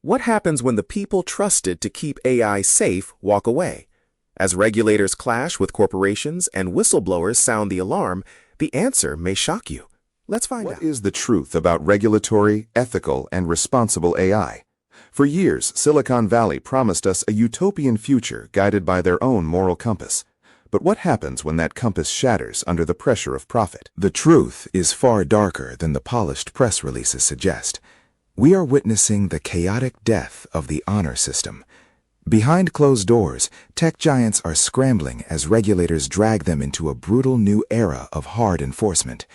What happens when the people trusted to keep AI safe walk away? As regulators clash with corporations and whistleblowers sound the alarm, the answer may shock you. Let's find out. What is the truth about regulatory, ethical, and responsible AI? For years, Silicon Valley promised us a utopian future guided by their own moral compass. But what happens when that compass shatters under the pressure of profit? The truth is far darker than the polished press releases suggest. We are witnessing the chaotic death of the honor system. Behind closed doors, tech giants are scrambling as regulators drag them into a brutal new era of hard enforcement.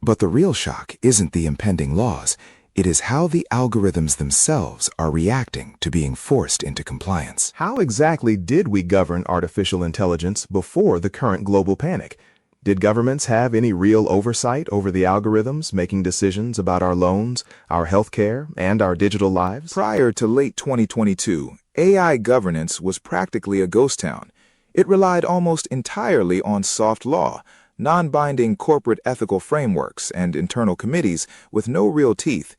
But the real shock isn't the impending laws. It is how the algorithms themselves are reacting to being forced into compliance. How exactly did we govern artificial intelligence before the current global panic? Did governments have any real oversight over the algorithms making decisions about our loans, our healthcare, and our digital lives? Prior to late 2022, AI governance was practically a ghost town. It relied almost entirely on soft law, non-binding corporate ethical frameworks, and internal committees with no real teeth.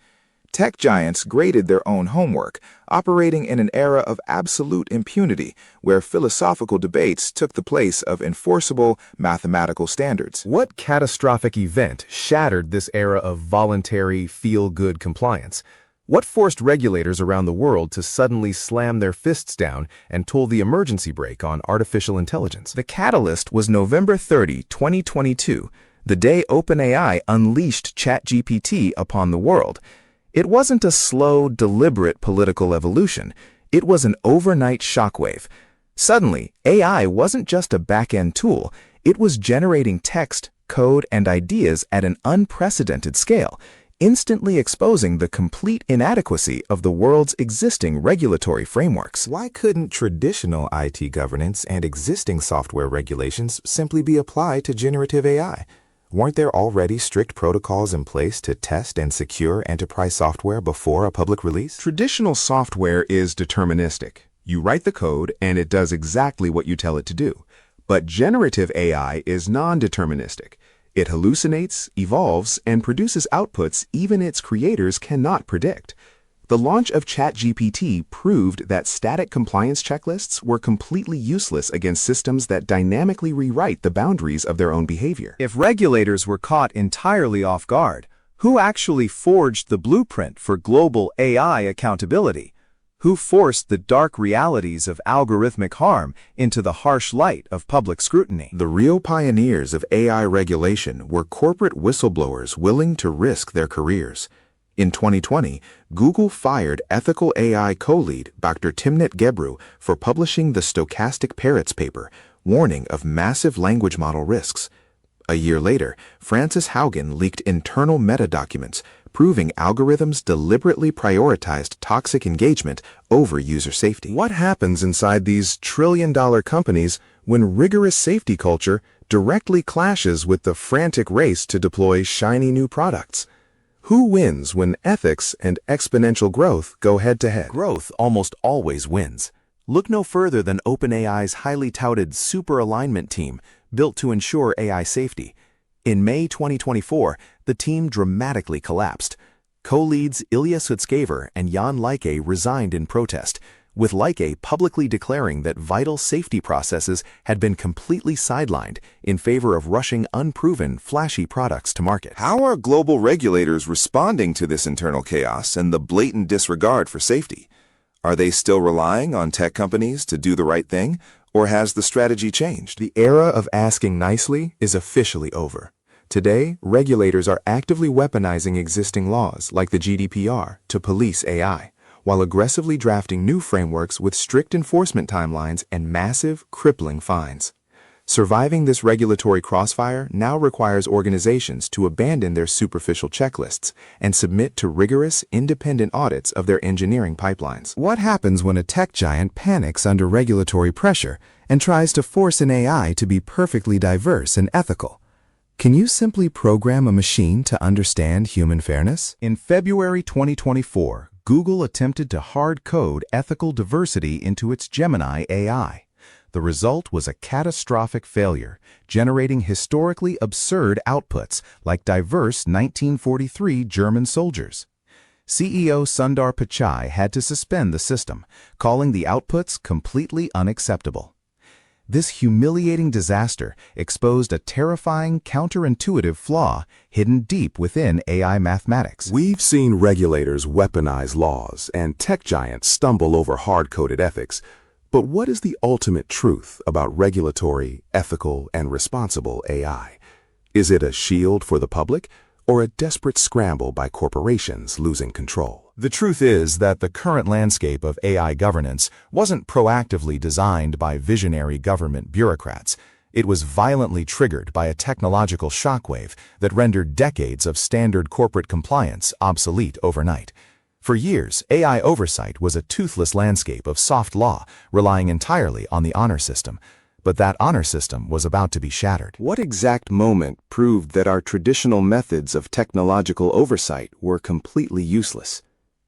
Tech giants graded their own homework, operating in an era of absolute impunity, where philosophical debates took the place of enforceable mathematical standards. What catastrophic event shattered this era of voluntary, feel-good compliance? What forced regulators around the world to suddenly slam their fists down and pull the emergency brake on artificial intelligence? The catalyst was November 30, 2022, the day OpenAI unleashed ChatGPT upon the world. It wasn't a slow, deliberate political evolution. It was an overnight shockwave. Suddenly, AI wasn't just a back-end tool. It was generating text, code, and ideas at an unprecedented scale, instantly exposing the complete inadequacy of the world's existing regulatory frameworks. Why couldn't traditional IT governance and existing software regulations simply be applied to generative AI? Weren't there already strict protocols in place to test and secure enterprise software before a public release? Traditional software is deterministic. You write the code and it does exactly what you tell it to do. But generative AI is non-deterministic. It hallucinates, evolves, and produces outputs even its creators cannot predict. The launch of ChatGPT proved that static compliance checklists were completely useless against systems that dynamically rewrite the boundaries of their own behavior. If regulators were caught entirely off guard, who actually forged the blueprint for global AI accountability? Who forced the dark realities of algorithmic harm into the harsh light of public scrutiny? The real pioneers of AI regulation were corporate whistleblowers willing to risk their careers. In 2020, Google fired ethical AI co-lead Dr. Timnit Gebru for publishing the Stochastic Parrots paper, warning of massive language model risks. A year later, Frances Haugen leaked internal meta-documents, proving algorithms deliberately prioritized toxic engagement over user safety. What happens inside these trillion-dollar companies when rigorous safety culture directly clashes with the frantic race to deploy shiny new products? Who wins when ethics and exponential growth go head-to-head? Growth almost always wins. Look no further than OpenAI's highly touted super alignment team, built to ensure AI safety. In May 2024, the team dramatically collapsed. Co-leads Ilya Sutskever and Jan Leike resigned in protest, with Leike publicly declaring that vital safety processes had been completely sidelined in favor of rushing unproven, flashy products to market. How are global regulators responding to this internal chaos and the blatant disregard for safety? Are they still relying on tech companies to do the right thing, or has the strategy changed? The era of asking nicely is officially over. Today, regulators are actively weaponizing existing laws like the GDPR to police AI, while aggressively drafting new frameworks with strict enforcement timelines and massive, crippling fines. Surviving this regulatory crossfire now requires organizations to abandon their superficial checklists and submit to rigorous, independent audits of their engineering pipelines. What happens when a tech giant panics under regulatory pressure and tries to force an AI to be perfectly diverse and ethical? Can you simply program a machine to understand human fairness? In February 2024, Google attempted to hard code ethical diversity into its Gemini AI. The result was a catastrophic failure, generating historically absurd outputs like diverse 1943 German soldiers. CEO Sundar Pichai had to suspend the system, calling the outputs completely unacceptable. This humiliating disaster exposed a terrifying counterintuitive flaw hidden deep within AI mathematics. We've seen regulators weaponize laws and tech giants stumble over hard-coded ethics. But what is the ultimate truth about regulatory, ethical, and responsible AI? Is it a shield for the public, or a desperate scramble by corporations losing control? The truth is that the current landscape of AI governance wasn't proactively designed by visionary government bureaucrats. It was violently triggered by a technological shockwave that rendered decades of standard corporate compliance obsolete overnight. For years, AI oversight was a toothless landscape of soft law, relying entirely on the honor system. But that honor system was about to be shattered. What exact moment proved that our traditional methods of technological oversight were completely useless?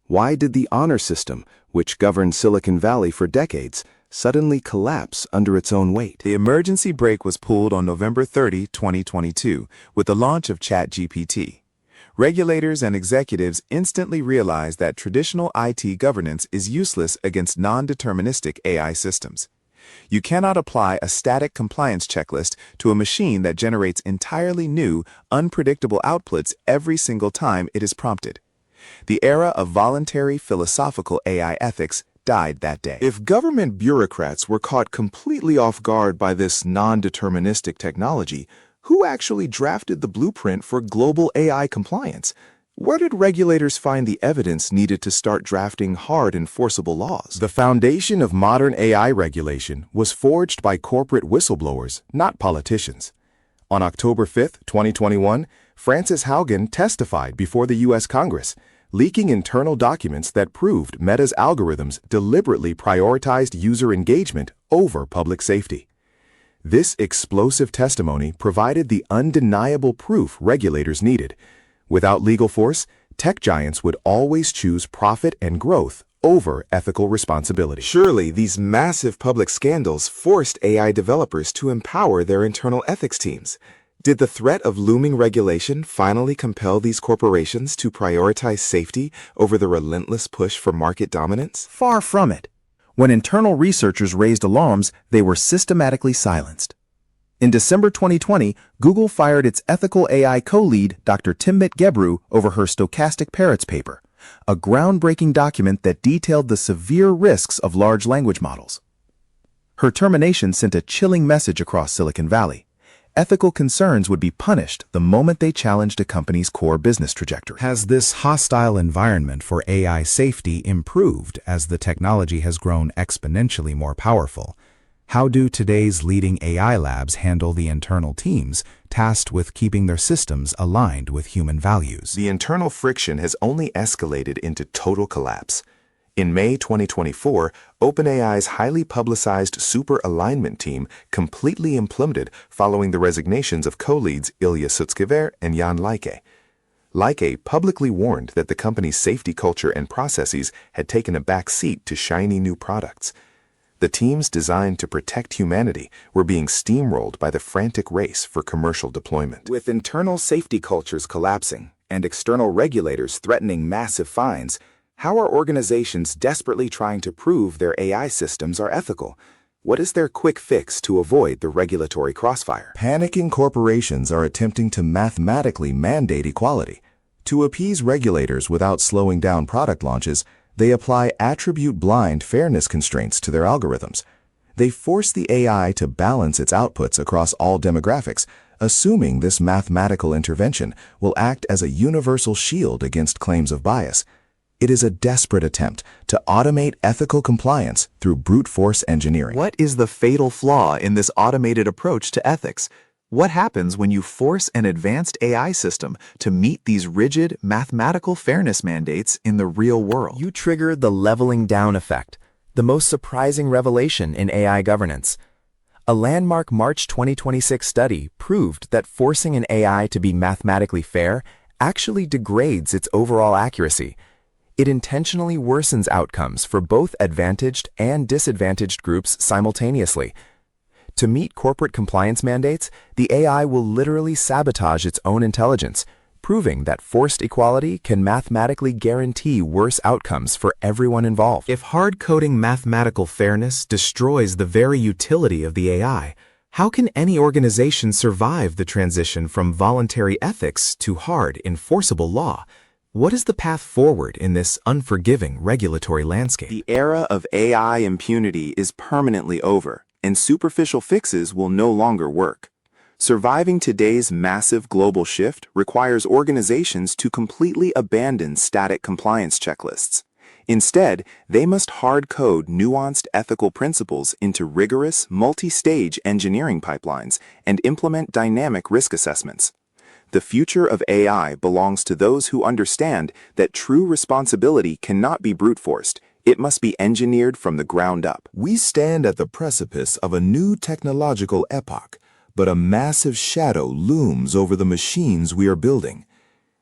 Why did the honor system, which governed Silicon Valley for decades, suddenly collapse under its own weight? The emergency brake was pulled on November 30, 2022, with the launch of ChatGPT. Regulators and executives instantly realized that traditional IT governance is useless against non-deterministic AI systems. You cannot apply a static compliance checklist to a machine that generates entirely new, unpredictable outputs every single time it is prompted. The era of voluntary philosophical AI ethics died that day. If government bureaucrats were caught completely off guard by this non-deterministic technology, who actually drafted the blueprint for global AI compliance? Where did regulators find the evidence needed to start drafting hard enforceable laws? The foundation of modern AI regulation was forged by corporate whistleblowers, not politicians. On October 5, 2021, Frances Haugen testified before the U.S. Congress, leaking internal documents that proved Meta's algorithms deliberately prioritized user engagement over public safety. This explosive testimony provided the undeniable proof regulators needed. Without legal force, tech giants would always choose profit and growth over ethical responsibility. Surely these massive public scandals forced AI developers to empower their internal ethics teams. Did the threat of looming regulation finally compel these corporations to prioritize safety over the relentless push for market dominance? Far from it. When internal researchers raised alarms, they were systematically silenced. In December 2020, Google fired its ethical AI co-lead, Dr. Timnit Gebru, over her stochastic parrots paper, a groundbreaking document that detailed the severe risks of large language models. Her termination sent a chilling message across Silicon Valley. Ethical concerns would be punished the moment they challenged a company's core business trajectory. Has this hostile environment for AI safety improved as the technology has grown exponentially more powerful? How do today's leading AI labs handle the internal teams tasked with keeping their systems aligned with human values? The internal friction has only escalated into total collapse. In May 2024, OpenAI's highly publicized super alignment team completely imploded following the resignations of co-leads Ilya Sutskever and Jan Leike. Leike publicly warned that the company's safety culture and processes had taken a back seat to shiny new products. The teams designed to protect humanity were being steamrolled by the frantic race for commercial deployment. With internal safety cultures collapsing and external regulators threatening massive fines, how are organizations desperately trying to prove their AI systems are ethical? What is their quick fix to avoid the regulatory crossfire? Panicking corporations are attempting to mathematically mandate equality. To appease regulators without slowing down product launches, they apply attribute-blind fairness constraints to their algorithms. They force the AI to balance its outputs across all demographics, assuming this mathematical intervention will act as a universal shield against claims of bias. It is a desperate attempt to automate ethical compliance through brute force engineering. What is the fatal flaw in this automated approach to ethics? What happens when you force an advanced AI system to meet these rigid mathematical fairness mandates in the real world? You trigger the leveling down effect, the most surprising revelation in AI governance. A landmark March 2026 study proved that forcing an AI to be mathematically fair actually degrades its overall accuracy. It intentionally worsens outcomes for both advantaged and disadvantaged groups simultaneously. To meet corporate compliance mandates, the AI will literally sabotage its own intelligence, proving that forced equality can mathematically guarantee worse outcomes for everyone involved. If hard-coding mathematical fairness destroys the very utility of the AI, how can any organization survive the transition from voluntary ethics to hard, enforceable law? What is the path forward in this unforgiving regulatory landscape? The era of AI impunity is permanently over, and superficial fixes will no longer work. Surviving today's massive global shift requires organizations to completely abandon static compliance checklists. Instead, they must hard-code nuanced ethical principles into rigorous, multi-stage engineering pipelines and implement dynamic risk assessments. The future of AI belongs to those who understand that true responsibility cannot be brute-forced. It must be engineered from the ground up. We stand at the precipice of a new technological epoch, but a massive shadow looms over the machines we are building.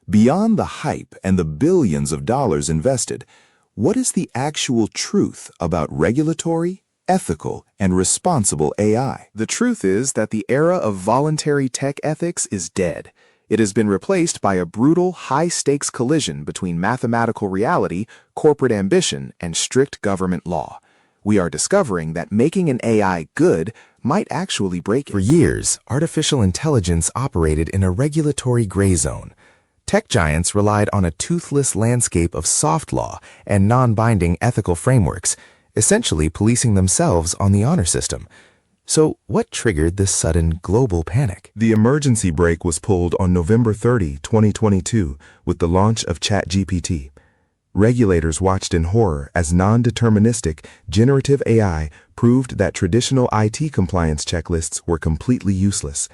Beyond the hype and the billions of dollars invested, what is the actual truth about regulatory, ethical, and responsible AI? The truth is that the era of voluntary tech ethics is dead. It has been replaced by a brutal, high-stakes collision between mathematical reality, corporate ambition, and strict government law. We are discovering that making an AI good might actually break it. For years, artificial intelligence operated in a regulatory gray zone. Tech giants relied on a toothless landscape of soft law and non-binding ethical frameworks, essentially policing themselves on the honor system. So, what triggered this sudden global panic? The emergency brake was pulled on November 30, 2022, with the launch of ChatGPT. Regulators watched in horror as non-deterministic, generative AI proved that traditional IT compliance checklists were completely useless.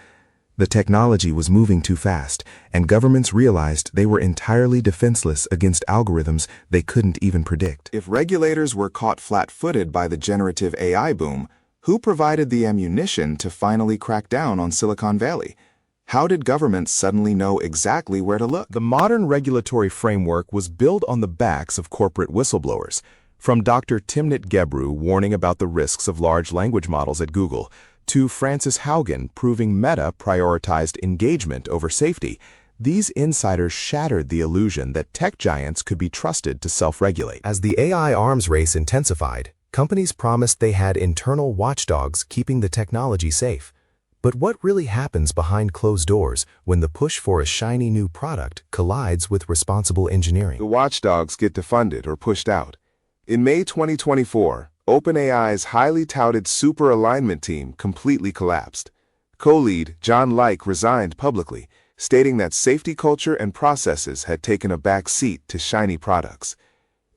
The technology was moving too fast, and governments realized they were entirely defenseless against algorithms they couldn't even predict. If regulators were caught flat-footed by the generative AI boom, who provided the ammunition to finally crack down on Silicon Valley? How did governments suddenly know exactly where to look? The modern regulatory framework was built on the backs of corporate whistleblowers. From Dr. Timnit Gebru warning about the risks of large language models at Google, to Frances Haugen proving Meta prioritized engagement over safety, these insiders shattered the illusion that tech giants could be trusted to self-regulate. As the AI arms race intensified, companies promised they had internal watchdogs keeping the technology safe. But what really happens behind closed doors when the push for a shiny new product collides with responsible engineering? The watchdogs get defunded or pushed out. In May 2024, OpenAI's highly touted super alignment team completely collapsed. Co-lead John Like resigned publicly, stating that safety culture and processes had taken a back seat to shiny products.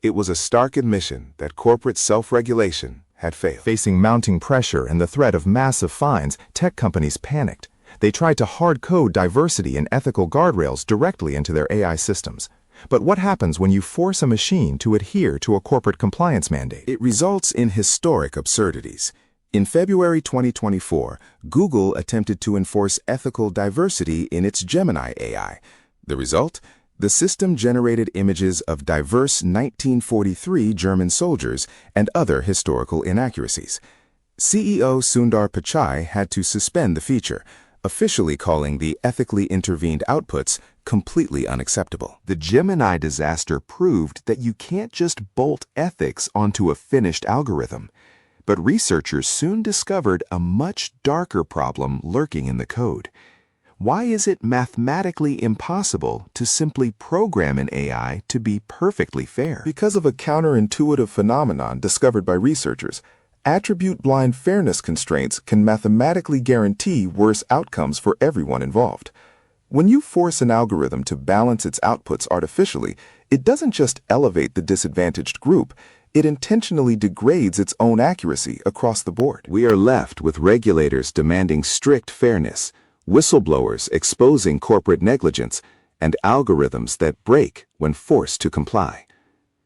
It was a stark admission that corporate self-regulation had failed. Facing mounting pressure and the threat of massive fines, tech companies panicked. They tried to hard-code diversity and ethical guardrails directly into their AI systems. But what happens when you force a machine to adhere to a corporate compliance mandate? It results in historic absurdities. In February 2024, Google attempted to enforce ethical diversity in its Gemini AI. The result? The system generated images of diverse 1943 German soldiers and other historical inaccuracies. CEO Sundar Pichai had to suspend the feature, officially calling the ethically intervened outputs completely unacceptable. The Gemini disaster proved that you can't just bolt ethics onto a finished algorithm. But researchers soon discovered a much darker problem lurking in the code. Why is it mathematically impossible to simply program an AI to be perfectly fair? Because of a counterintuitive phenomenon discovered by researchers, attribute-blind fairness constraints can mathematically guarantee worse outcomes for everyone involved. When you force an algorithm to balance its outputs artificially, it doesn't just elevate the disadvantaged group, it intentionally degrades its own accuracy across the board. We are left with regulators demanding strict fairness, whistleblowers exposing corporate negligence, and algorithms that break when forced to comply.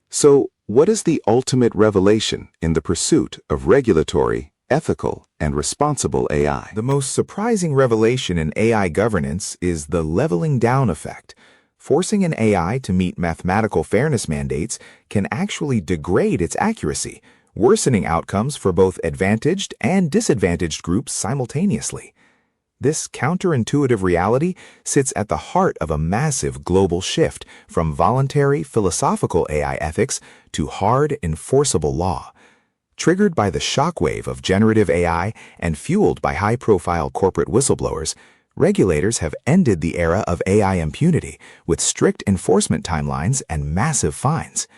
So, what is the ultimate revelation in the pursuit of regulatory, ethical, and responsible AI? The most surprising revelation in AI governance is the leveling down effect. Forcing an AI to meet mathematical fairness mandates can actually degrade its accuracy, worsening outcomes for both advantaged and disadvantaged groups simultaneously. This counterintuitive reality sits at the heart of a massive global shift from voluntary philosophical AI ethics to hard, enforceable law. Triggered by the shockwave of generative AI and fueled by high-profile corporate whistleblowers, regulators have ended the era of AI impunity with strict enforcement timelines and massive fines.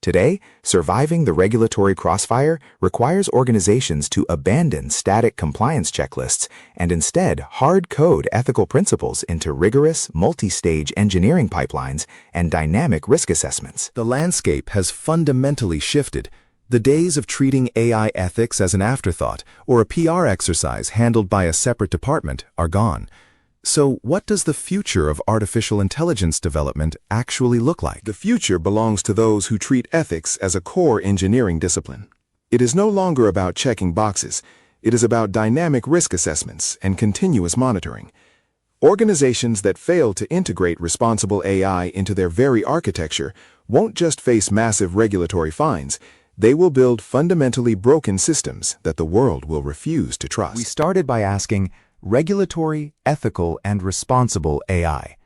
Today, surviving the regulatory crossfire requires organizations to abandon static compliance checklists and instead hard-code ethical principles into rigorous, multi-stage engineering pipelines and dynamic risk assessments. The landscape has fundamentally shifted. The days of treating AI ethics as an afterthought or a PR exercise handled by a separate department are gone. So what does the future of artificial intelligence development actually look like? The future belongs to those who treat ethics as a core engineering discipline. It is no longer about checking boxes. It is about dynamic risk assessments and continuous monitoring. Organizations that fail to integrate responsible AI into their very architecture won't just face massive regulatory fines. They will build fundamentally broken systems that the world will refuse to trust. We started by asking, regulatory, ethical, and responsible AI.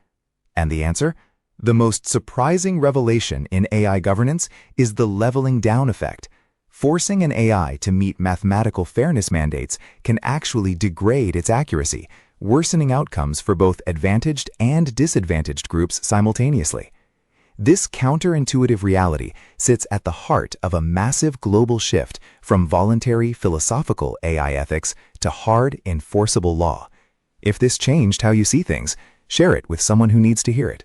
And the answer? The most surprising revelation in AI governance is the leveling down effect. Forcing an AI to meet mathematical fairness mandates can actually degrade its accuracy, worsening outcomes for both advantaged and disadvantaged groups simultaneously. This counterintuitive reality sits at the heart of a massive global shift from voluntary philosophical AI ethics to hard, enforceable law. If this changed how you see things, share it with someone who needs to hear it.